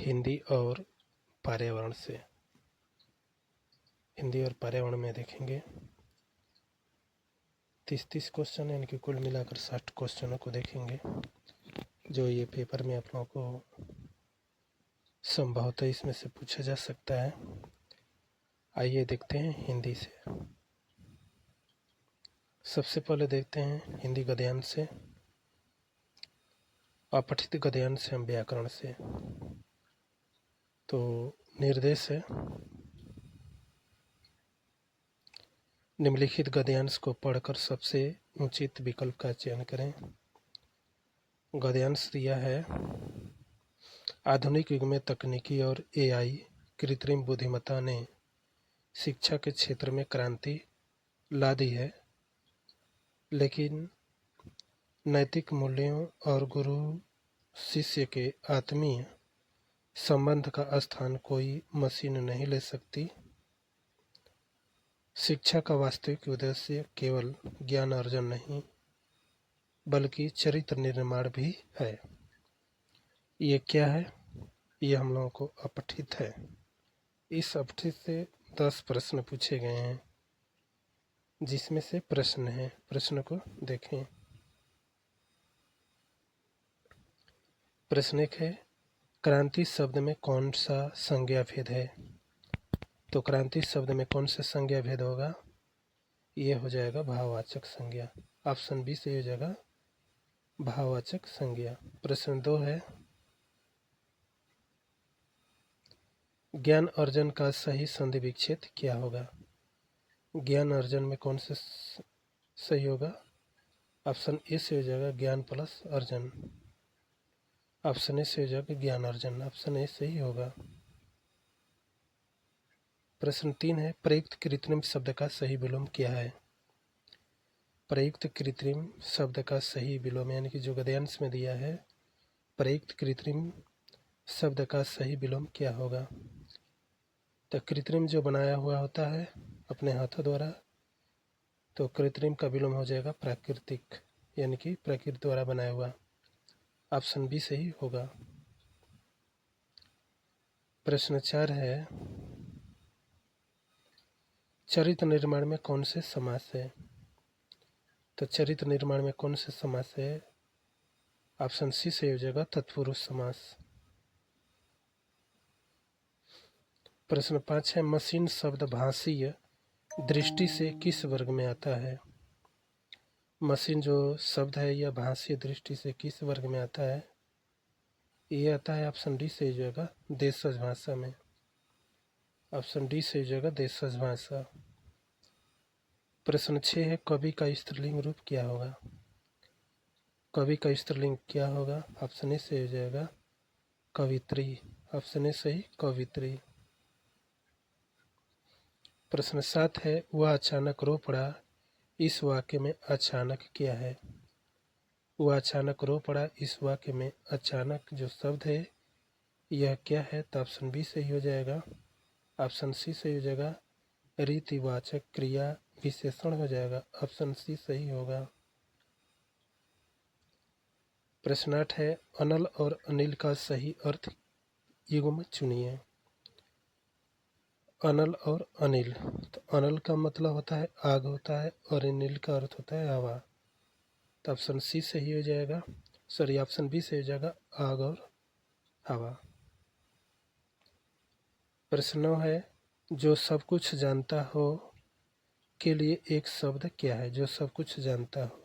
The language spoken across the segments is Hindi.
हिंदी और पर्यावरण से। हिंदी और पर्यावरण में देखेंगे 30 क्वेश्चन, यानी कि कुल मिलाकर 60 क्वेश्चनों को देखेंगे जो ये पेपर में आप लोगों को संभवतः इसमें से पूछा जा सकता है। आइए देखते हैं हिंदी से। सबसे पहले देखते हैं हिंदी गद्यांश से, अपठित गद्यांश से हम व्याकरण से। तो निर्देश है, निम्नलिखित गद्यांश को पढ़कर सबसे उचित विकल्प का चयन करें। गद्यांश दिया है, आधुनिक युग में तकनीकी और एआई कृत्रिम बुद्धिमत्ता ने शिक्षा के क्षेत्र में क्रांति ला दी है, लेकिन नैतिक मूल्यों और गुरु शिष्य के आत्मीय संबंध का स्थान कोई मशीन नहीं ले सकती। शिक्षा का वास्तविक उद्देश्य केवल ज्ञान अर्जन नहीं बल्कि चरित्र निर्माण भी है। ये क्या है? ये हम लोगों को अपठित है। इस अपठित से 10 प्रश्न पूछे गए हैं, जिसमें से प्रश्न है। प्रश्न को देखें। प्रश्न 1 है, क्रांति शब्द में कौन सा संज्ञा भेद है? तो क्रांति शब्द में कौन सा संज्ञा भेद होगा? ये हो जाएगा भाववाचक संज्ञा। ऑप्शन बी से हो जाएगा भाववाचक संज्ञा। प्रश्न 2 है, ज्ञान अर्जन का सही संधि विच्छेद क्या होगा? ज्ञान अर्जन में कौन सा सही होगा? ऑप्शन ए से हो जाएगा ज्ञान प्लस अर्जन। ऑप्शन ए से हो जाएगा ज्ञान अर्जन। ऑप्शन ए सही होगा। प्रश्न 3 है, प्रयुक्त कृत्रिम शब्द का सही विलोम क्या है? प्रयुक्त कृत्रिम शब्द का सही विलोम, यानी कि जो गद्यांश में दिया है, प्रयुक्त कृत्रिम शब्द का सही विलोम क्या होगा? तो कृत्रिम जो बनाया हुआ होता है अपने हाथों द्वारा, तो कृत्रिम का विलोम हो जाएगा प्राकृतिक, यानी कि प्रकृति द्वारा बनाया हुआ। ऑप्शन बी सही होगा। प्रश्न 4 है, चरित्र निर्माण में कौन से समास है? तो चरित्र निर्माण में कौन से समास है? ऑप्शन सी से हो जाएगा तत्पुरुष समास। प्रश्न 5 है, मशीन शब्द भाषीय दृष्टि से किस वर्ग में आता है? मशीन जो शब्द है यह भाषीय दृष्टि से किस वर्ग में आता है? ये आता है ऑप्शन डी से हो जाएगा देशज भाषा में। ऑप्शन डी से हो जाएगा देशज भाषा। प्रश्न 6 है, कवि का स्त्रीलिंग रूप क्या होगा? कवि का स्त्रीलिंग क्या होगा? ऑप्शन ए से हो जाएगा कवित्री। ऑप्शन ए सही कवित्री। प्रश्न 7 है, वह अचानक रो पड़ा, इस वाक्य में अचानक क्या है? वह अचानक रो पड़ा, इस वाक्य में अचानक जो शब्द है यह क्या है? तो ऑप्शन बी सही हो जाएगा। ऑप्शन सी सही हो जाएगा रीतिवाचक क्रिया विशेषण हो जाएगा। ऑप्शन सी सही होगा। प्रश्न 8 है, अनल और अनिल का सही अर्थ युग्म चुनिए। अनल और अनिल, तो अनल का मतलब होता है आग होता है और अनिल का अर्थ होता है हवा। तो ऑप्शन सी सही हो जाएगा, सॉरी ऑप्शन बी सही हो जाएगा आग और हवा। प्रश्न 9 है, जो सब कुछ जानता हो के लिए एक शब्द क्या है? जो सब कुछ जानता हो,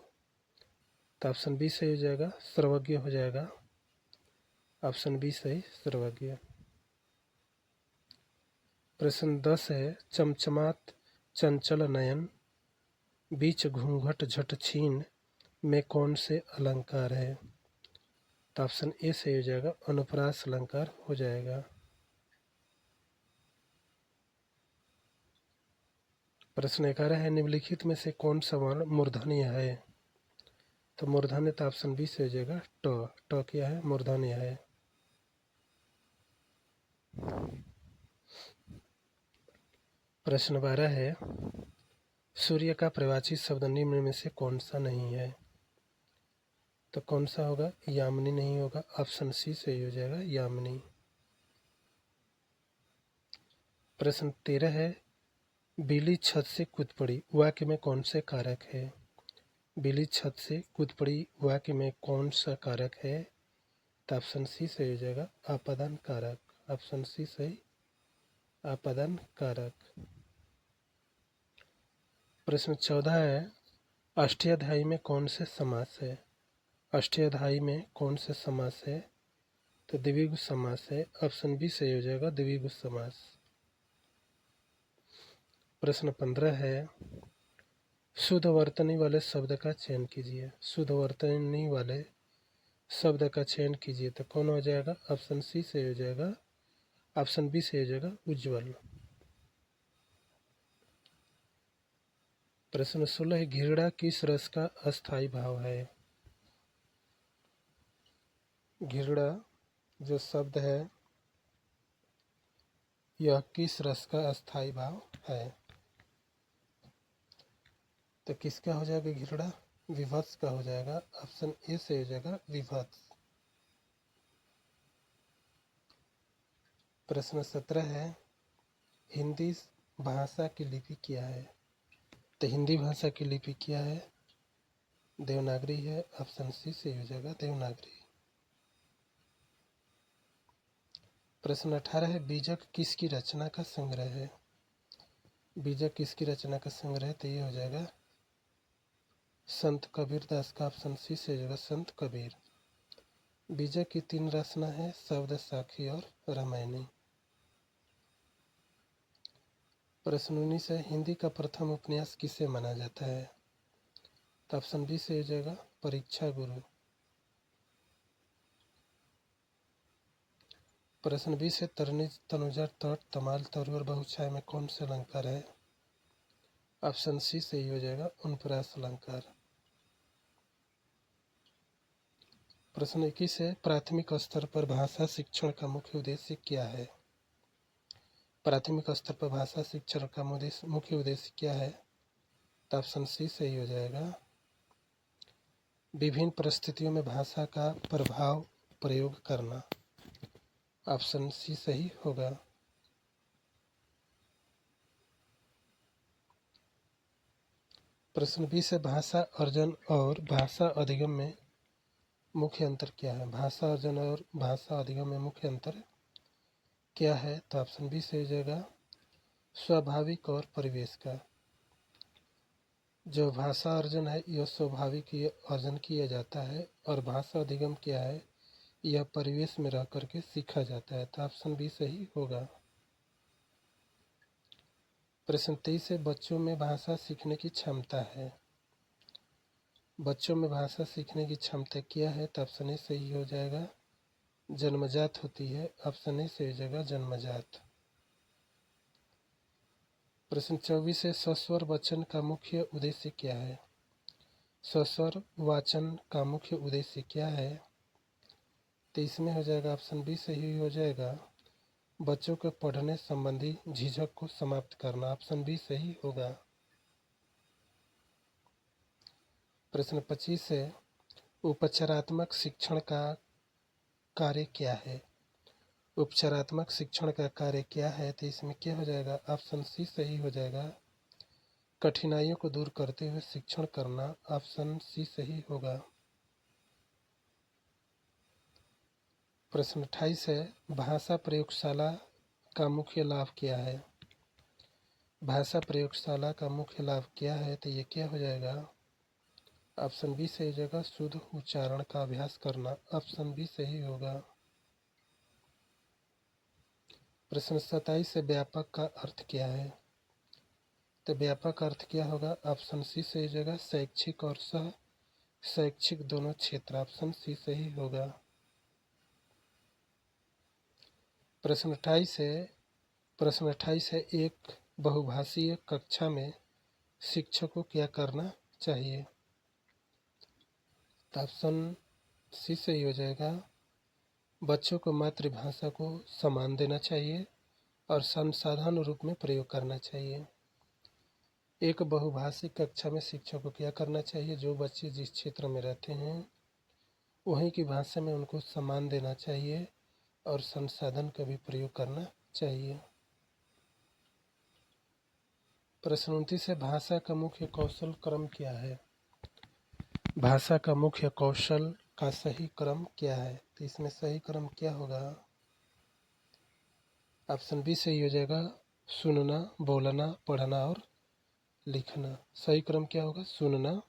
तो ऑप्शन बी सही हो जाएगा सर्वज्ञ हो जाएगा। ऑप्शन बी सही सर्वज्ञ। प्रश्न 10 है, चमचमात चंचल नयन बीच घूंघट झट छीन में कौन से अलंकार है? तो ऑप्शन ए से हो जाएगा अनुप्रास अलंकार हो जाएगा। प्रश्न 11 है, निम्नलिखित में से कौन सा वर्ण मूर्धन्य है? तो मूर्धन्य तो ऑप्शन बी से हो जाएगा ट। ट क्या है? मूर्धन्य है। प्रश्न 12 है, सूर्य का प्रवाची शब्द निम्न में से कौन सा नहीं है? तो कौन सा होगा? यामिनी नहीं होगा। ऑप्शन सी से हो जाएगा यामिनी। प्रश्न 13 है, बिल्ली छत से कूद पड़ी, वाक्य में कौन से कारक है? बिल्ली छत से कूद पड़ी वाक्य में कौन सा कारक है? तो ऑप्शन सी सही हो जाएगा, आपादान कारक। ऑप्शन सी सही, आपादान कारक। प्रश्न 14 है, अष्टाध्यायी में कौन से समास है? अष्टाध्यायी में कौन से समास है? तो द्विगु समास है। ऑप्शन बी सही हो जाएगा, द्विगु समास। प्रश्न 15 है, शुद्ध वर्तनी वाले शब्द का चयन कीजिए। शुद्ध वर्तनी वाले शब्द का चयन कीजिए, तो कौन हो जाएगा? ऑप्शन सी सही हो जाएगा, ऑप्शन बी सही हो जाएगा, उज्ज्वल। प्रश्न 16 है, घृणा किस रस का अस्थायी भाव है? घृणा जो शब्द है यह किस रस का अस्थायी भाव है? तो किसका हो जाएगा घृणा? विभत्स का हो जाएगा। ऑप्शन ए से हो जाएगा, विभत्स। प्रश्न 17 है, हिंदी भाषा की लिपि क्या है? तो हिंदी भाषा की लिपि क्या है? देवनागरी है। ऑप्शन सी से हो जाएगा, देवनागरी। प्रश्न 18 है, बीजक किसकी रचना का संग्रह है? बीजक किसकी रचना का संग्रह है? तो ये हो जाएगा संत कबीर दास का। ऑप्शन सी से हो जाएगा, संत कबीर। बीजक की 3 रचना है, शब्द साखी और रामायणी। प्रश्न 19 है, हिंदी का प्रथम उपन्यास किसे माना जाता है? तो ऑप्शन बी से हो जाएगा, परीक्षा गुरु। प्रश्न 20 है, तरनी तनुजा तट तमाल तरु और बहुछाया में कौन से अलंकार है? ऑप्शन सी सही हो जाएगा, उनप्रास अलंकार। प्रश्न 21 है, प्राथमिक स्तर पर भाषा शिक्षण का मुख्य उद्देश्य क्या है? प्राथमिक स्तर पर भाषा शिक्षण का मुख्य उद्देश्य क्या है? तो ऑप्शन सी सही हो जाएगा, विभिन्न परिस्थितियों में भाषा का प्रभाव प्रयोग करना। ऑप्शन सी सही होगा। प्रश्न 20 है, भाषा अर्जन और भाषा अधिगम में मुख्य अंतर क्या है? भाषा अर्जन और भाषा अधिगम में मुख्य अंतर क्या है? तो ऑप्शन बी से हो जाएगा, स्वाभाविक और परिवेश का। जो भाषा अर्जन है यह स्वाभाविक अर्जन किया जाता है, और भाषा अधिगम क्या है? यह परिवेश में रह करके सीखा जाता है। तो ऑप्शन बी सही होगा। प्रश्न 23 है, बच्चों में भाषा सीखने की क्षमता है। बच्चों में भाषा सीखने की क्षमता क्या है? तो ऑप्शन ए सही हो जाएगा, जन्मजात होती है। ऑप्शन ए से हो जाएगा, जन्मजात। प्रश्न 24 है, सस्वर वाचन का मुख्य उद्देश्य क्या है? सस्वर वाचन का मुख्य उद्देश्य क्या है? तो इसमें हो जाएगा, ऑप्शन बी सही हो जाएगा, बच्चों के पढ़ने संबंधी झिझक को समाप्त करना। ऑप्शन बी सही होगा। प्रश्न 25 है, उपचारात्मक शिक्षण का कार्य क्या है? उपचारात्मक शिक्षण का कार्य क्या है? तो इसमें क्या हो जाएगा? ऑप्शन सी सही हो जाएगा, कठिनाइयों को दूर करते हुए शिक्षण करना। ऑप्शन सी सही होगा। प्रश्न 28 है, भाषा प्रयोगशाला का मुख्य लाभ क्या है? भाषा प्रयोगशाला का मुख्य लाभ क्या है? तो ये क्या हो जाएगा? ऑप्शन बी सही हो जाएगा, शुद्ध उच्चारण का अभ्यास करना। ऑप्शन बी सही होगा। प्रश्न 27 से, व्यापक का अर्थ क्या है? तो व्यापक अर्थ क्या होगा? ऑप्शन सी सही हो जाएगा, शैक्षिक और सह शैक्षिक दोनों क्षेत्र। ऑप्शन सी सही होगा। प्रश्न 28 है, एक बहुभाषीय कक्षा में शिक्षक को क्या करना चाहिए? तो ऑप्शन सी सही हो जाएगा, बच्चों को मातृभाषा को सम्मान देना चाहिए और संसाधन रूप में प्रयोग करना चाहिए। एक बहुभाषी कक्षा में शिक्षक को क्या करना चाहिए? जो बच्चे जिस क्षेत्र में रहते हैं वहीं की भाषा में उनको सम्मान देना चाहिए और संसाधन का भी प्रयोग करना चाहिए। प्रश्न 29 है, भाषा का मुख्य कौशल क्रम क्या है? भाषा का मुख्य कौशल का सही क्रम क्या है? तो इसमें सही क्रम क्या होगा? ऑप्शन बी सही हो जाएगा, सुनना, बोलना, पढ़ना और लिखना। सही क्रम क्या होगा? सुनना,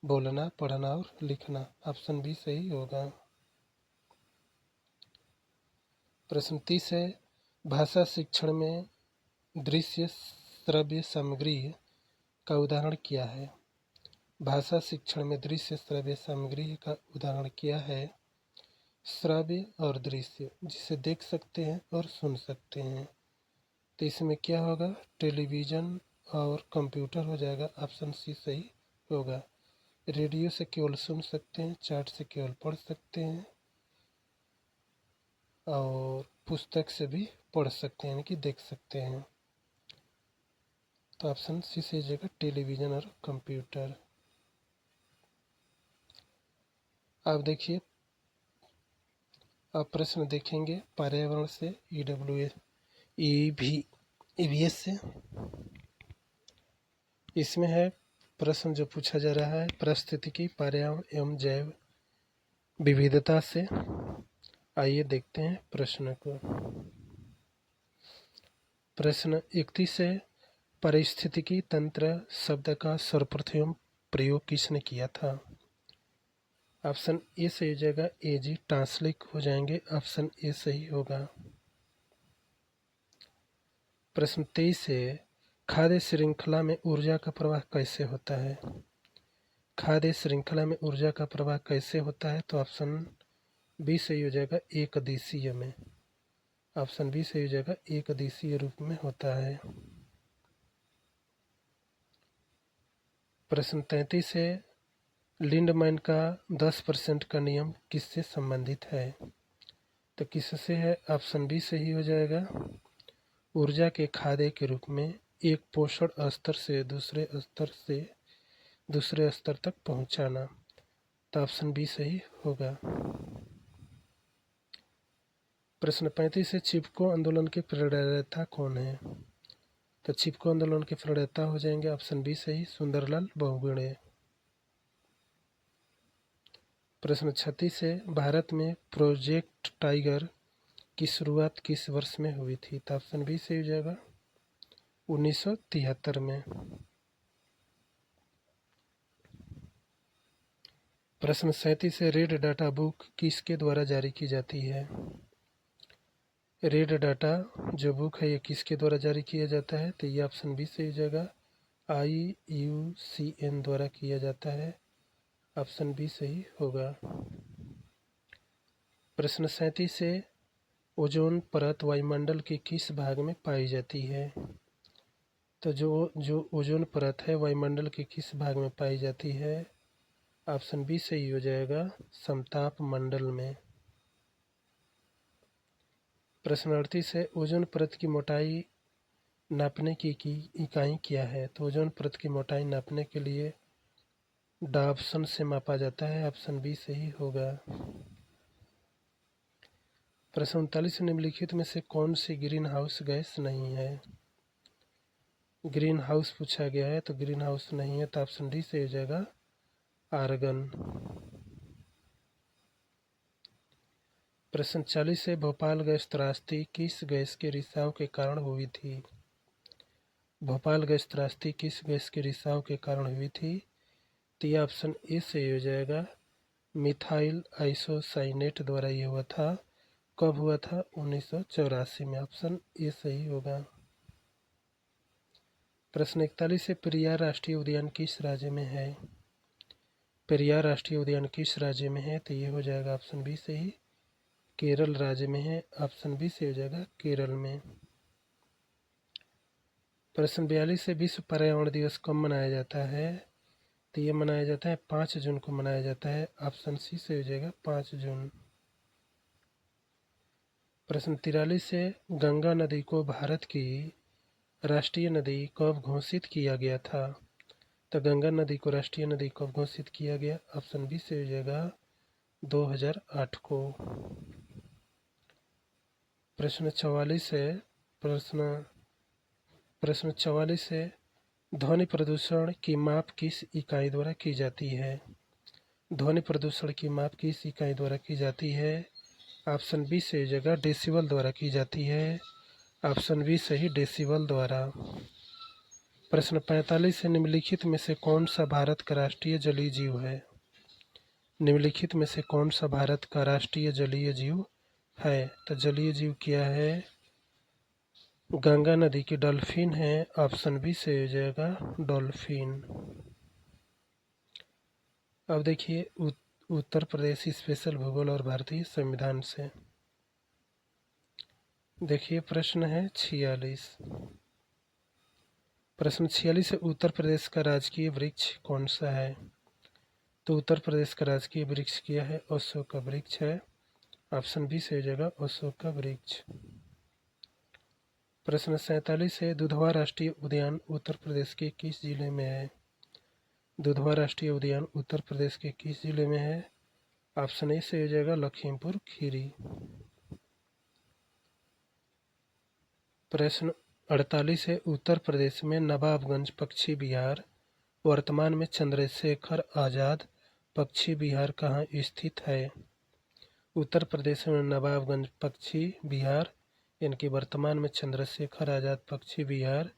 बोलना, पढ़ना और लिखना। ऑप्शन बी सही होगा। प्रश्न 30 है, भाषा शिक्षण में दृश्य श्रव्य सामग्री का उदाहरण क्या है? भाषा शिक्षण में दृश्य श्रव्य सामग्री का उदाहरण क्या है? श्रव्य और दृश्य, जिसे देख सकते हैं और सुन सकते हैं। तो इसमें क्या होगा? टेलीविज़न और कंप्यूटर हो जाएगा। ऑप्शन सी सही होगा। रेडियो से केवल सुन सकते हैं, चार्ट से केवल पढ़ सकते हैं और पुस्तक से भी पढ़ सकते हैं, यानी कि देख सकते हैं। तो ऑप्शन सी सही हो जाएगा, टेलीविज़न और कंप्यूटर। अब देखिए, अब प्रश्न देखेंगे पर्यावरण से ईवीएस से। इसमें है प्रश्न जो पूछा जा रहा है, पारिस्थितिकी, पर्यावरण एवं जैव विविधता से। आइए देखते हैं प्रश्न को। प्रश्न 31 है, पारिस्थितिकी तंत्र शब्द का सर्वप्रथम प्रयोग किसने किया था? ऑप्शन ए सही हो जाएगा, ए जी टांसलिक हो जाएंगे। ऑप्शन ए सही होगा। प्रश्न 23 है, खाद्य श्रृंखला में ऊर्जा का प्रवाह कैसे होता है? खाद्य श्रृंखला में ऊर्जा का प्रवाह कैसे होता है? तो ऑप्शन बी सही हो जाएगा, एक दिशीय में। ऑप्शन बी सही हो जाएगा, एक दिशीय रूप में होता है। प्रश्न 33 है, लिंडमैन का 10% का नियम किससे संबंधित है? तो किससे है? ऑप्शन बी सही हो जाएगा, ऊर्जा के खाद्य के रूप में एक पोषण स्तर से दूसरे स्तर तक पहुंचाना। तो ऑप्शन बी सही होगा। प्रश्न 35 है, चिपको आंदोलन के प्रणेता कौन है? तो चिपको आंदोलन के प्रणेता हो जाएंगे ऑप्शन बी सही, सुंदरलाल बहुगुणा। प्रश्न 36 है, भारत में प्रोजेक्ट टाइगर की शुरुआत किस वर्ष में हुई थी? तो ऑप्शन बी सही हो जाएगा, 1973 में। प्रश्न 37 है, रेड डाटा बुक किसके द्वारा जारी की जाती है? रेड डाटा जो बुक है ये किसके द्वारा जारी किया जाता है? तो ये ऑप्शन बी सही हो जाएगा, IUCN द्वारा किया जाता है। ऑप्शन बी सही होगा। प्रश्न 37 है, ओजोन परत वायुमंडल के किस भाग में पाई जाती है? तो जो ओजोन परत है वायुमंडल के किस भाग में पाई जाती है? ऑप्शन बी सही हो जाएगा, समताप मंडल में। प्रश्न 38 है, ओजोन परत की मोटाई नापने की इकाई क्या है? तो ओजोन परत की मोटाई नापने के लिए डाप्सन से मापा जाता है। ऑप्शन बी सही होगा। प्रश्न 39, निम्नलिखित में से कौन सी ग्रीन हाउस गैस नहीं है? ग्रीन हाउस पूछा गया है, तो ग्रीन हाउस नहीं है, तो ऑप्शन डी सही हो जाएगा, आर्गन। प्रश्न 40 है, भोपाल गैस त्रासदी किस गैस के रिसाव के कारण हुई थी? भोपाल गैस त्रासदी किस गैस के रिसाव के कारण हुई थी? तो यह ऑप्शन ए सही हो जाएगा, मिथाइल आइसोसाइनेट द्वारा ये हुआ था। कब हुआ था? 1984 में। ऑप्शन ए सही होगा। प्रश्न 41 है, पेरियार राष्ट्रीय उद्यान किस राज्य में है? पेरियार राष्ट्रीय उद्यान किस राज्य में है? तो ये हो जाएगा ऑप्शन बी सही, केरल राज्य में है। ऑप्शन बी से हो जाएगा, केरल में। प्रश्न 42 है, विश्व पर्यावरण दिवस कब मनाया जाता है? तो ये मनाया जाता है 5 जून को मनाया जाता है। ऑप्शन सी से हो जाएगा, 5 जून। प्रश्न 43 है, गंगा नदी को भारत की राष्ट्रीय नदी कब घोषित किया गया था? तो गंगा नदी को राष्ट्रीय नदी कब घोषित किया गया? ऑप्शन बी से हो जाएगा, 2008 को। प्रश्न 44 है, प्रश्न 44 है, ध्वनि प्रदूषण की माप किस इकाई द्वारा की जाती है? ध्वनि प्रदूषण की माप किस इकाई द्वारा की जाती है? ऑप्शन बी सही जगह डेसिबल द्वारा की जाती है। ऑप्शन बी सही डेसिबल द्वारा। प्रश्न 45 है, निम्नलिखित में से कौन सा भारत का राष्ट्रीय जलीय जीव है? निम्नलिखित में से कौन सा भारत का राष्ट्रीय जलीय जीव है? तो जलीय जीव क्या है? गंगा नदी की डॉल्फिन है। ऑप्शन बी से हो जाएगा डॉल्फिन। अब देखिए उत्तर प्रदेश स्पेशल भूगोल और भारतीय संविधान से देखिए प्रश्न है 46। प्रश्न 46 है, उत्तर प्रदेश का राजकीय वृक्ष कौन सा है? तो उत्तर प्रदेश का राजकीय वृक्ष क्या है? अशोक का वृक्ष है। ऑप्शन बी से हो जाएगा अशोक का वृक्ष। प्रश्न 47 है, दुधवा राष्ट्रीय उद्यान उत्तर प्रदेश के किस जिले में है? दुधवा राष्ट्रीय उद्यान उत्तर प्रदेश के किस जिले में है? ऑप्शन ए से हो जाएगा लखीमपुर खीरी। प्रश्न 48 है, उत्तर प्रदेश में नवाबगंज पक्षी विहार वर्तमान में चंद्रशेखर आज़ाद पक्षी विहार कहाँ स्थित है? उत्तर प्रदेश में नवाबगंज पक्षी विहार यानी कि वर्तमान में चंद्रशेखर आज़ाद पक्षी विहार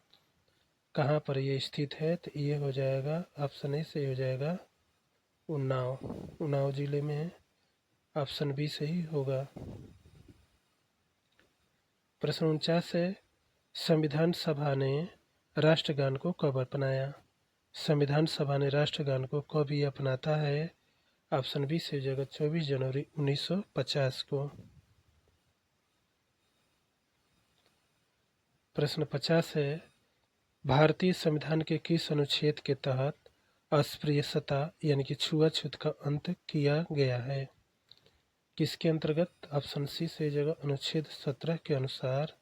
कहाँ पर ये स्थित है? तो ये हो जाएगा ऑप्शन ए से हो जाएगा उन्नाव जिले में है। ऑप्शन बी सही होगा। प्रश्न 49 है, संविधान सभा ने राष्ट्रगान को कब अपनाया? संविधान सभा ने राष्ट्रगान को कब ये अपनाता है? ऑप्शन बी से जगह 24 जनवरी 1950 को। प्रश्न 50 है, भारतीय संविधान के किस अनुच्छेद के तहत अस्पृश्यता यानी कि छुआछूत का अंत किया गया है? किसके अंतर्गत? ऑप्शन सी से जगह अनुच्छेद 17 के अनुसार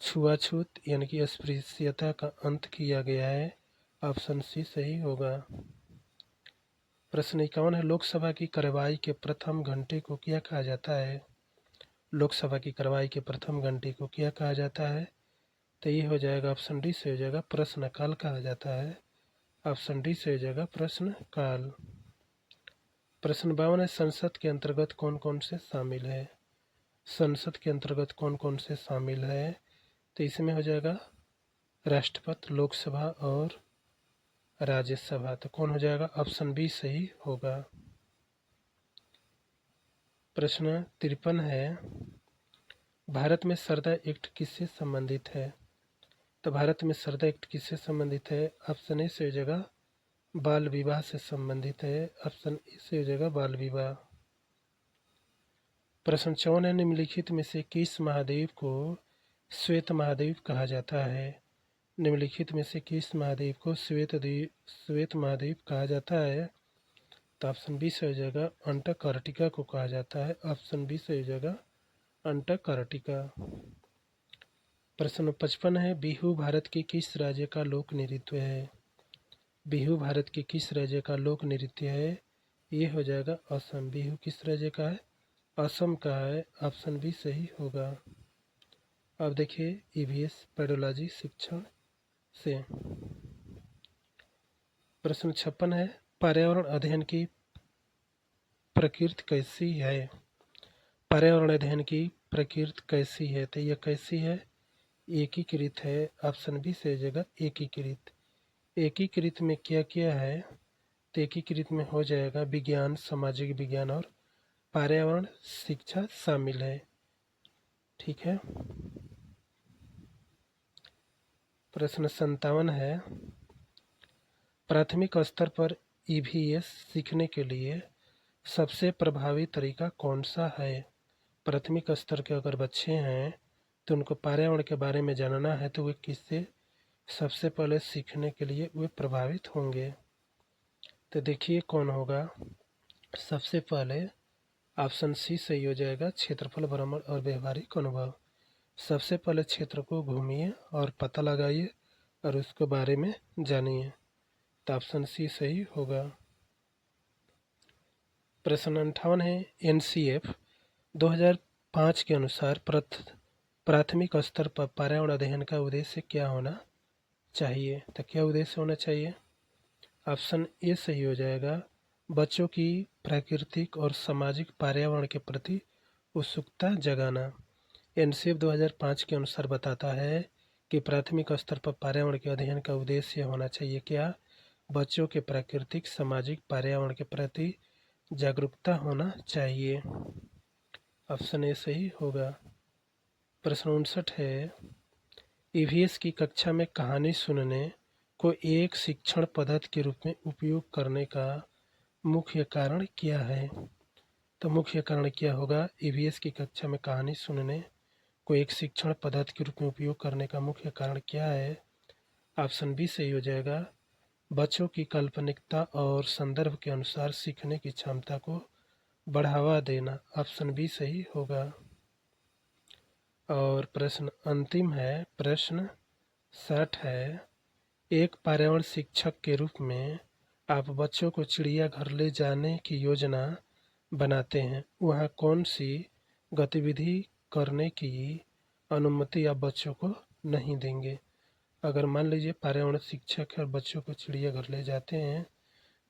छुआछूत यानी कि अस्पृश्यता का अंत किया गया है। ऑप्शन सी सही होगा। प्रश्न 51 है, लोकसभा की कार्यवाही के प्रथम घंटे को क्या कहा जाता है? लोकसभा की कार्यवाही के प्रथम घंटे को क्या कहा जाता है? तो ये हो जाएगा ऑप्शन डी से हो जाएगा प्रश्नकाल कहा जाता है। ऑप्शन डी से हो जाएगा प्रश्नकाल। प्रश्न 52 है, संसद के अंतर्गत कौन कौन से शामिल है? संसद के अंतर्गत कौन कौन से शामिल है? तो इसमें हो जाएगा राष्ट्रपति, लोकसभा और राज्यसभा। तो कौन हो जाएगा? ऑप्शन बी सही होगा। प्रश्न 53 है, भारत में सरदा एक्ट किससे संबंधित है? तो भारत में सरदा एक्ट किससे संबंधित है? ऑप्शन ए से हो जाएगा बाल विवाह से संबंधित है। ऑप्शन ए से हो जाएगा बाल विवाह। प्रश्न 54 है, निम्नलिखित में से किस महाद्वीप को श्वेत महाद्वीप कहा जाता है? निम्नलिखित में से किस महाद्वीप को श्वेत महाद्वीप कहा जाता है? तो ऑप्शन बी से हो जाएगा अंटार्कटिका को कहा जाता है। ऑप्शन बी से हो जाएगा अंटार्कटिका। प्रश्न 55 है, बिहू भारत के किस राज्य का लोक नृत्य है? बिहू भारत के किस राज्य का लोक नृत्य है? ये हो जाएगा असम। बिहू किस राज्य का है? असम का है। ऑप्शन बी सही होगा। अब देखिए ईवीएस पेडोलॉजी शिक्षण से प्रश्न 56 है, पर्यावरण अध्ययन की प्रकृति कैसी है? पर्यावरण अध्ययन की प्रकृति कैसी है? तो यह कैसी है? एकीकृत है। ऑप्शन बी से जगह एकीकृत। एकीकृत में क्या क्या है? तो एकीकृत में हो जाएगा विज्ञान, सामाजिक विज्ञान और पर्यावरण शिक्षा शामिल है। ठीक है। प्रश्न 57 है, प्राथमिक स्तर पर ईवीएस सीखने के लिए सबसे प्रभावी तरीका कौन सा है? प्राथमिक स्तर के अगर बच्चे हैं तो उनको पर्यावरण के बारे में जानना है तो वे किससे सबसे पहले सीखने के लिए वे प्रभावित होंगे? तो देखिए कौन होगा। सबसे पहले ऑप्शन सी सही हो जाएगा क्षेत्रफल भ्रमण और व्यवहारिक अनुभव। सबसे पहले क्षेत्र को घूमिए और पता लगाइए और उसके बारे में जानिए। तो ऑप्शन सी सही होगा। प्रश्न 58 है, एनसीएफ 2005 के अनुसार प्राथमिक स्तर पर पर्यावरण अध्ययन का उद्देश्य क्या होना चाहिए। तो क्या उद्देश्य होना चाहिए? ऑप्शन ए सही हो जाएगा, बच्चों की प्राकृतिक और सामाजिक पर्यावरण के प्रति उत्सुकता जगाना। एनसीएफ 2005 के अनुसार बताता है कि प्राथमिक स्तर पर पर्यावरण के अध्ययन का उद्देश्य होना चाहिए क्या? बच्चों के प्राकृतिक सामाजिक पर्यावरण के प्रति जागरूकता होना चाहिए। ऑप्शन ए सही होगा। प्रश्न 59 है, ईवीएस की कक्षा में कहानी सुनने को एक शिक्षण पद्धति के रूप में उपयोग करने का मुख्य कारण क्या है? तो मुख्य कारण क्या होगा? ईवीएस की कक्षा में कहानी सुनने को एक शिक्षण पद्धति के रूप में उपयोग करने का मुख्य कारण क्या है? ऑप्शन बी सही हो जाएगा, बच्चों की काल्पनिकता और संदर्भ के अनुसार सीखने की क्षमता को बढ़ावा देना। ऑप्शन बी सही होगा। और प्रश्न अंतिम है, प्रश्न 60 है, एक पर्यावरण शिक्षक के रूप में आप बच्चों को चिड़ियाघर ले जाने की योजना बनाते हैं, वहाँ कौन सी गतिविधि करने की अनुमति आप बच्चों को नहीं देंगे? अगर मान लीजिए पर्यावरण शिक्षक है और बच्चों को चिड़ियाघर ले जाते हैं,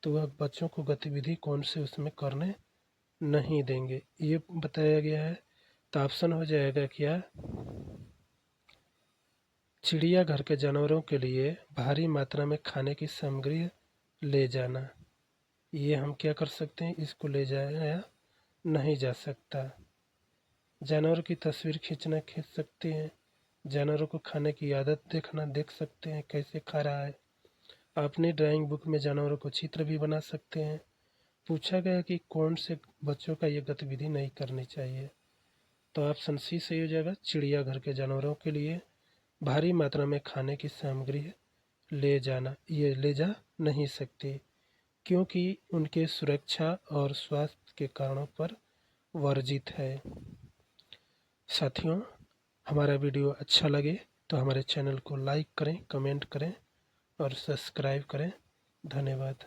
तो वह बच्चों को गतिविधि कौन से उसमें करने नहीं देंगे, ये बताया गया है। तो ऑप्शन हो जाएगा क्या? चिड़ियाघर के जानवरों के लिए भारी मात्रा में खाने की सामग्री ले जाना। ये हम क्या कर सकते हैं, इसको ले जाया नहीं जा सकता। जानवर की तस्वीर खींच सकते हैं, जानवरों को खाने की आदत देख सकते हैं कैसे खा रहा है। अपनी ड्राइंग बुक में जानवरों को चित्र भी बना सकते हैं। पूछा गया कि कौन से बच्चों का ये गतिविधि नहीं करनी चाहिए, तो ऑप्शन सी सही हो जाएगा, चिड़ियाघर के जानवरों के लिए भारी मात्रा में खाने की सामग्री ले जाना। ये ले जा नहीं सकते क्योंकि उनके सुरक्षा और स्वास्थ्य के कारणों पर वर्जित है। साथियों, हमारा वीडियो अच्छा लगे तो हमारे चैनल को लाइक करें, कमेंट करें और सब्सक्राइब करें। धन्यवाद।